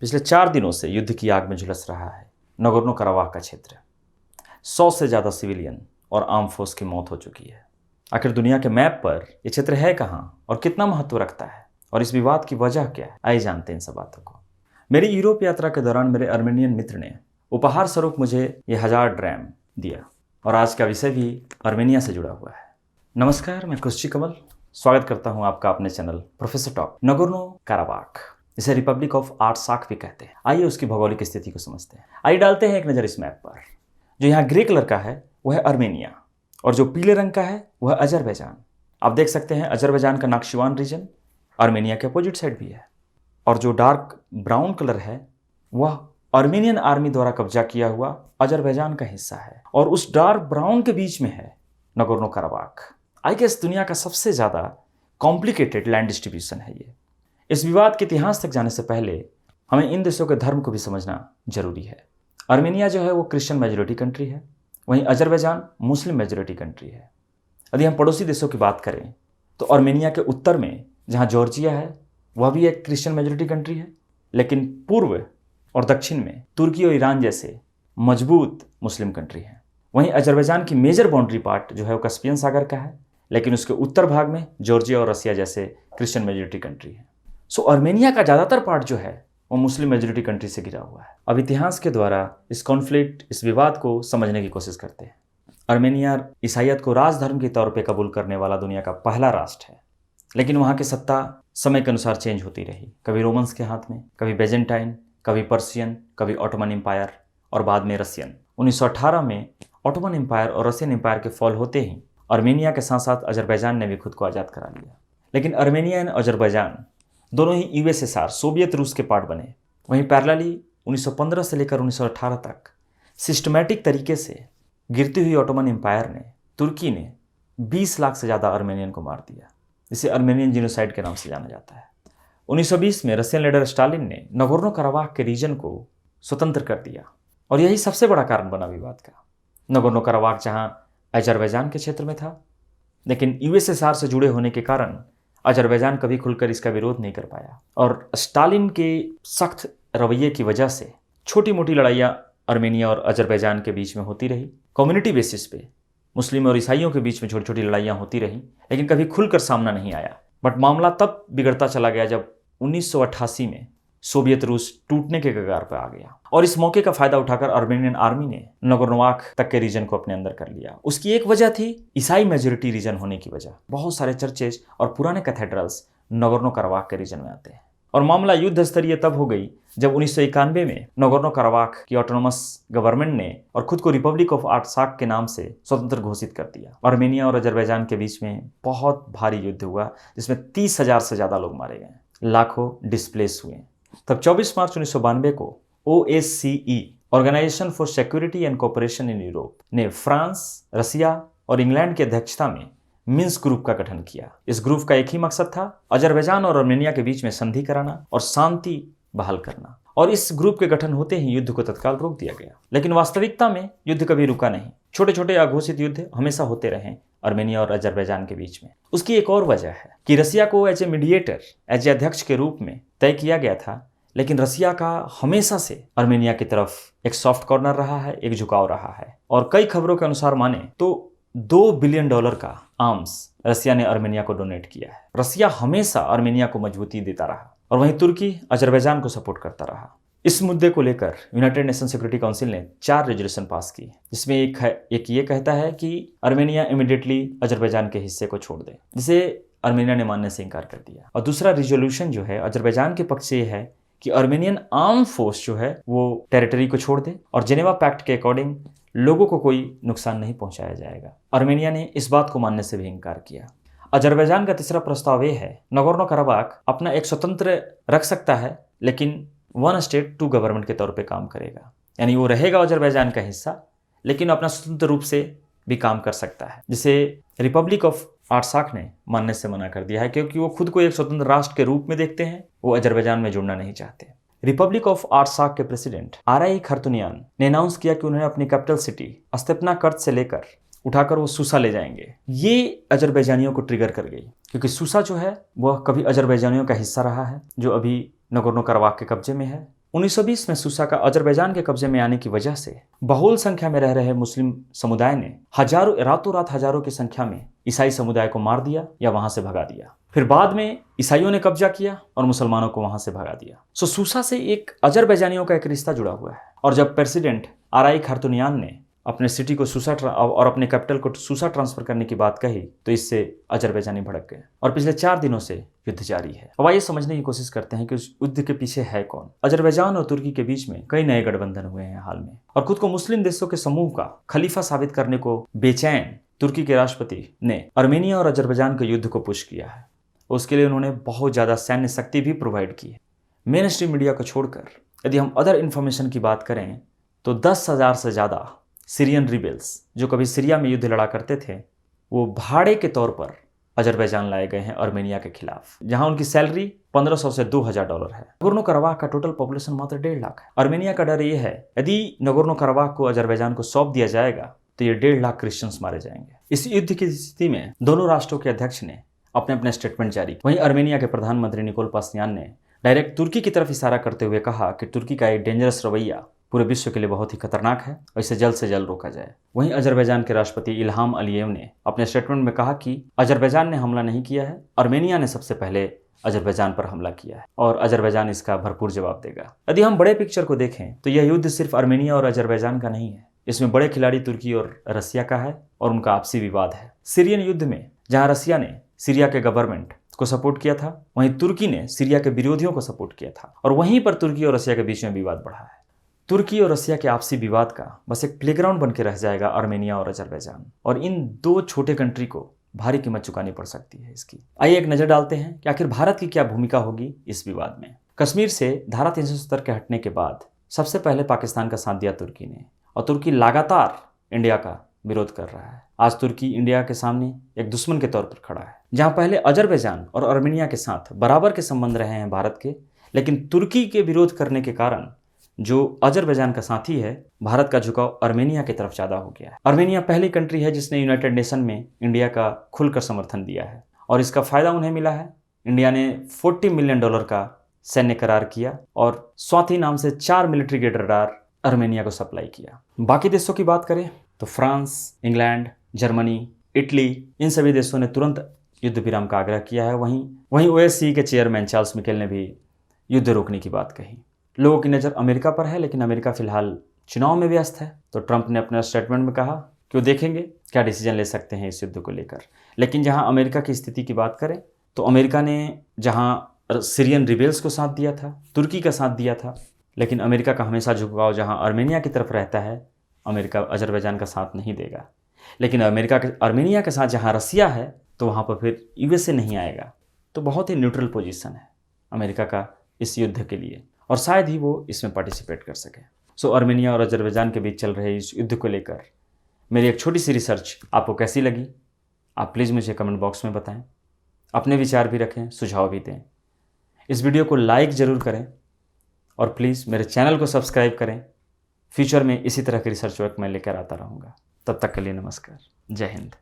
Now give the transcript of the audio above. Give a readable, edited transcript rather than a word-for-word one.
पिछले 4 दिनों से युद्ध की आग में झुलस रहा है नगोर्नो कराबाख का क्षेत्र। 100 से ज़्यादा सिविलियन और आर्म फोर्स की मौत हो चुकी है। आखिर दुनिया के मैप पर ये क्षेत्र है कहाँ और कितना महत्व रखता है और इस विवाद की वजह क्या है, आइए जानते हैं इन सब बातों को। मेरी यूरोप यात्रा के दौरान मेरे अर्मेनियन मित्र ने उपहार स्वरूप मुझे ये 1000 ड्रैम दिया और आज का विषय भी अर्मेनिया से जुड़ा हुआ है। नमस्कार, मैं खुशी कमल स्वागत करता हूँ आपका अपने channel professor talk. Nagorno Karabakh, इसे रिपब्लिक ऑफ आर्टसाख भी कहते हैं। आइए उसकी भौगोलिक स्थिति को समझते हैं। आइए डालते हैं एक नज़र इस मैप पर। जो यहाँ ग्रे कलर का है वह है अर्मेनिया और जो पीले रंग का है वह अजरबैजान। आप देख सकते हैं अजरबैजान का नाक्शिवान रीजन अर्मेनिया के अपोजिट साइड भी है और जो डार्क ब्राउन कलर है वह अर्मेनियन आर्मी द्वारा कब्जा किया हुआ अजरबैजान का हिस्सा है और उस डार्क ब्राउन के बीच में है नगोर्नो कराबाख। आई गेस दुनिया का सबसे ज़्यादा कॉम्प्लिकेटेड लैंड डिस्ट्रीब्यूशन है ये। इस विवाद के इतिहास तक जाने से पहले हमें इन देशों के धर्म को भी समझना जरूरी है। अर्मेनिया जो है वो क्रिश्चियन मेजॉरिटी कंट्री है, वहीं अजरबैजान मुस्लिम मेजॉरिटी कंट्री है। यदि हम पड़ोसी देशों की बात करें तो अर्मेनिया के उत्तर में जहाँ जॉर्जिया है वह भी एक क्रिश्चियन मेजॉरिटी कंट्री है, लेकिन पूर्व और दक्षिण में तुर्की और ईरान जैसे मजबूत मुस्लिम कंट्री हैं। वहीं अजरबैजान की मेजर बाउंड्री पार्ट जो है वो कैस्पियन सागर का है, लेकिन उसके उत्तर भाग में जॉर्जिया और रसिया जैसे क्रिश्चियन मेजॉरिटी कंट्री है। सो अर्मेनिया का ज़्यादातर पार्ट जो है वो मुस्लिम मेजॉरिटी कंट्री से घिरा हुआ है। अब इतिहास के द्वारा इस कॉन्फ्लिक्ट, इस विवाद को समझने की कोशिश करते हैं। अर्मेनिया ईसाईयत को राजधर्म के तौर पे कबूल करने वाला दुनिया का पहला राष्ट्र है, लेकिन वहाँ की सत्ता समय के अनुसार चेंज होती रही। कभी रोमन्स के हाथ में, कभी बेजेंटाइन, कभी पर्शियन, कभी ऑटोमन एम्पायर और बाद में रसियन। 1918 में ऑटोमन एम्पायर और रसियन एम्पायर के फॉल होते ही अर्मेनिया के साथ साथ अजरबैजान ने भी खुद को आज़ाद करा लिया। लेकिन अर्मेनिया एंड अजरबैजान दोनों ही यूएसएसआर सोवियत रूस के पार्ट बने। वहीं पैरेलली 1915 से लेकर 1918 तक सिस्टमैटिक तरीके से गिरती हुई ऑटोमन एम्पायर ने, तुर्की ने 20 लाख से ज़्यादा अर्मेनियन को मार दिया, जिसे अर्मेनियन जीनोसाइड के नाम से जाना जाता है। 1920 में रशियन लीडर स्टालिन ने नगोर्नो कराबाख के रीजन को स्वतंत्र कर दिया और यही सबसे बड़ा कारण बना विवाद का। नगोर्नो कराबाख जहाँ अजरबैजान के क्षेत्र में था, लेकिन यूएसएसआर से जुड़े होने के कारण अजरबैजान कभी खुलकर इसका विरोध नहीं कर पाया और स्टालिन के सख्त रवैये की वजह से छोटी मोटी लड़ाइयाँ अर्मेनिया और अजरबैजान के बीच में होती रही। कम्युनिटी बेसिस पे मुस्लिम और ईसाइयों के बीच में छोटी छोटी लड़ाइयाँ होती रही, लेकिन कभी खुलकर सामना नहीं आया। बट मामला तब बिगड़ता चला गया जब 1988 में सोवियत रूस टूटने के कगार पर आ गया और इस मौके का फायदा उठाकर अर्मेनियन आर्मी ने नगोर्नो-कराबाख तक के रीजन को अपने अंदर कर लिया। उसकी एक वजह थी ईसाई मेजॉरिटी रीजन होने की वजह। बहुत सारे चर्चेज और पुराने कैथेड्रल्स नगोर्नो-कराबाख के रीजन में आते हैं और मामला युद्ध स्तरीय तब हो गई जब 1991 में नगोर्नो-कराबाख की ऑटोनोमस गवर्नमेंट ने और खुद को रिपब्लिक ऑफ आर्टसाख के नाम से स्वतंत्र घोषित कर दिया। अर्मेनिया और अजरबैजान के बीच में बहुत भारी युद्ध हुआ जिसमें 30,000 से ज़्यादा लोग मारे गए, लाखों डिस्प्लेस हुए। तब 24 मार्च 1992 को OSCE organisation for security and cooperation in Europe ने फ्रांस, रसिया और इंग्लैंड की अध्यक्षता में मिन्स्क ग्रुप का गठन किया। इस ग्रुप का एक ही मकसद था, अजरबैजान और अर्मेनिया के बीच में संधि कराना और शांति बहाल करना। और इस ग्रुप के गठन होते ही युद्ध को तत्काल रोक दिया गया। लेकिन वास्तविकता में युद्ध कभी रुका नहीं। छोटे छोटे अघोषित युद्ध हमेशा होते रहे अर्मेनिया और अजरबैजान के बीच में। उसकी एक और वजह है कि रसिया को as a mediator, as a अध्यक्ष के रूप में तय किया गया था, लेकिन रसिया का हमेशा से अर्मेनिया की तरफ एक सॉफ्ट कॉर्नर रहा है, एक झुकाव रहा है। और कई खबरों के अनुसार माने तो $2 बिलियन का आर्म्स रसिया ने अर्मेनिया को डोनेट किया है। रसिया हमेशा अर्मेनिया को मजबूती देता रहा और वहीं तुर्की अजरबैजान को सपोर्ट करता रहा। इस मुद्दे को लेकर यूनाइटेड नेशन सिक्योरिटी काउंसिल ने 4 रेजोल्यूशन पास की, जिसमें एक ये कहता है कि अर्मेनिया इमीडिएटली अजरबैजान के हिस्से को छोड़ दे, जिसे अर्मेनिया ने मानने से इनकार कर दिया। और दूसरा रेजोल्यूशन जो है अजरबैजान के पक्ष से ये है कि अर्मेनियन आर्म फोर्स जो है वो टेरिटरी को छोड़ दे और जेनेवा पैक्ट के अकॉर्डिंग लोगों को कोई नुकसान नहीं पहुंचाया जाएगा। अर्मेनिया ने इस बात को मानने से भी इनकार किया। अजरबैजान का तीसरा प्रस्ताव ये है नगोर्नो कराबाख अपना एक स्वतंत्र रख सकता है, लेकिन 1 स्टेट 2 गवर्नमेंट के तौर पे काम करेगा। यानी वो रहेगा अजरबैजान का हिस्सा, लेकिन अपना स्वतंत्र रूप से भी काम कर सकता है, जिसे रिपब्लिक ऑफ आर्टसाख ने मानने से मना कर दिया है, क्योंकि वो खुद को एक स्वतंत्र राष्ट्र के रूप में देखते हैं। वो अजरबैजान में जुड़ना नहीं चाहते। रिपब्लिक ऑफ आर्टसाख के प्रेसिडेंट आराई खरतुनियान ने अनाउंस किया कि उन्हें अपनी कैपिटल सिटी स्तेपनाकर्त से लेकर उठाकर वो सूसा ले जाएंगे। ये अजरबैजानियों को ट्रिगर कर गई, क्योंकि सूसा जो है वह कभी अजरबैजानियों का हिस्सा रहा है, जो अभी नगोर्नो कराबाख के कब्जे में है। 1920 में सूसा का अजरबैजान के कब्जे में आने की वजह से बहुल संख्या में रह रहे मुस्लिम समुदाय ने रातों रात हजारों की संख्या में ईसाई समुदाय को मार दिया या वहां से भगा दिया। फिर बाद में ईसाइयों ने कब्जा किया और मुसलमानों को वहां से भगा दिया। सूसा से एक अजरबैजानियों का एक रिश्ता जुड़ा हुआ है। और जब प्रेसिडेंट आराई खार्तूनियान ने अपने सिटी को सूसा और अपने कैपिटल को सूसा ट्रांसफर करने की बात कही तो इससे अजरबैजानी भड़क गए और पिछले 4 दिनों से युद्ध जारी है। अब आइए समझने की कोशिश करते हैं कि उस युद्ध के पीछे है कौन। अजरबैजान और तुर्की के बीच में कई नए गठबंधन हुए हैं हाल में, और खुद को मुस्लिम देशों के समूह का खलीफा साबित करने को बेचैन तुर्की के राष्ट्रपति ने आर्मेनिया और अजरबैजान के युद्ध को पुश किया है। उसके लिए उन्होंने बहुत ज़्यादा सैन्य शक्ति भी प्रोवाइड की है। मेन स्ट्रीम मीडिया को छोड़कर यदि हम अदर इन्फॉर्मेशन की बात करें तो 10,000 से ज़्यादा सीरियन रिबेल्स जो कभी सीरिया में युद्ध लड़ा करते थे वो भाड़े के तौर पर अजरबैजान लाए गए हैं आर्मेनिया के खिलाफ, जहां उनकी सैलरी $1,500 से $2,000 है। नगोर्नो कराबाख का टोटल पॉपुलेशन मात्र 1.5 लाख है। आर्मेनिया का डर ये है यदि नगोर्नो कराबाख को अजरबैजान को सौंप दिया जाएगा तो ये 1.5 लाख क्रिश्चियंस मारे जाएंगे। इस युद्ध की स्थिति में दोनों राष्ट्रों के अध्यक्ष ने अपने अपने स्टेटमेंट जारी। वहीं आर्मेनिया के प्रधानमंत्री निकोल पाशियान ने डायरेक्ट तुर्की की तरफ इशारा करते हुए कहा कि तुर्की का एक डेंजरस रवैया पूरे विश्व के लिए बहुत ही खतरनाक है और इसे जल्द से जल्द रोका जाए। वहीं अजरबैजान के राष्ट्रपति इल्हाम अलियेव ने अपने स्टेटमेंट में कहा कि अजरबैजान ने हमला नहीं किया है, आर्मेनिया ने सबसे पहले अजरबैजान पर हमला किया है और अजरबैजान इसका भरपूर जवाब देगा। यदि हम बड़े पिक्चर को देखें तो यह युद्ध सिर्फ आर्मेनिया और अजरबैजान का नहीं है, इसमें बड़े खिलाड़ी तुर्की और रसिया का है और उनका आपसी विवाद है। सीरियन युद्ध में जहाँ रसिया ने सीरिया के गवर्नमेंट को सपोर्ट किया था, वहीं तुर्की ने सीरिया के विरोधियों को सपोर्ट किया था और वहीं पर तुर्की और रसिया के बीच में विवाद बढ़ा है। तुर्की और रसिया के आपसी विवाद का बस एक प्लेग्राउंड बन के रह जाएगा आर्मेनिया और अजरबैजान, और इन 2 छोटे कंट्री को भारी कीमत चुकानी पड़ सकती है इसकी। आइए एक नज़र डालते हैं कि आखिर भारत की क्या भूमिका होगी इस विवाद में। कश्मीर से धारा 370 के हटने के बाद सबसे पहले पाकिस्तान का साथ दिया तुर्की ने, और तुर्की लगातार इंडिया का विरोध कर रहा है। आज तुर्की इंडिया के सामने एक दुश्मन के तौर पर खड़ा है। जहाँ पहले अजरबैजान और आर्मेनिया के साथ बराबर के संबंध रहे हैं भारत के, लेकिन तुर्की के विरोध करने के कारण जो अजरबैजान का साथी है, भारत का झुकाव आर्मेनिया की तरफ ज़्यादा हो गया है। आर्मेनिया पहली कंट्री है जिसने यूनाइटेड नेशन में इंडिया का खुलकर समर्थन दिया है और इसका फ़ायदा उन्हें मिला है। इंडिया ने $40 मिलियन का सैन्य करार किया और स्वाति नाम से 4 मिलिट्री ग्रेड रडार आर्मेनिया को सप्लाई किया। बाकी देशों की बात करें तो फ्रांस, इंग्लैंड, जर्मनी, इटली, इन सभी देशों ने तुरंत युद्ध विराम का आग्रह किया है। वहीं OSCE के चेयरमैन चार्ल्स मिकेल ने भी युद्ध रोकने की बात कही। लोगों की नज़र अमेरिका पर है, लेकिन अमेरिका फिलहाल चुनाव में व्यस्त है, तो ट्रंप ने अपने स्टेटमेंट में कहा कि वो देखेंगे क्या डिसीजन ले सकते हैं इस युद्ध को लेकर। लेकिन जहां अमेरिका की स्थिति की बात करें तो अमेरिका ने जहां सीरियन रिबेल्स को साथ दिया था, तुर्की का साथ दिया था, लेकिन अमेरिका का हमेशा झुकाव जहां आर्मेनिया की तरफ रहता है, अमेरिका अजरबैजान का साथ नहीं देगा। लेकिन आर्मेनिया के साथ जहाँ रसिया है तो वहाँ पर फिर USA नहीं आएगा। तो बहुत ही न्यूट्रल पोजीशन है अमेरिका का इस युद्ध के लिए, और शायद ही वो इसमें पार्टिसिपेट कर सके। आर्मेनिया और अजरबैजान के बीच चल रहे इस युद्ध को लेकर मेरी एक छोटी सी रिसर्च आपको कैसी लगी, आप प्लीज़ मुझे कमेंट बॉक्स में बताएं। अपने विचार भी रखें, सुझाव भी दें। इस वीडियो को लाइक ज़रूर करें और प्लीज़ मेरे चैनल को सब्सक्राइब करें। फ्यूचर में इसी तरह के रिसर्च वर्क मैं लेकर आता रहूँगा। तब तक के लिए नमस्कार, जय हिंद।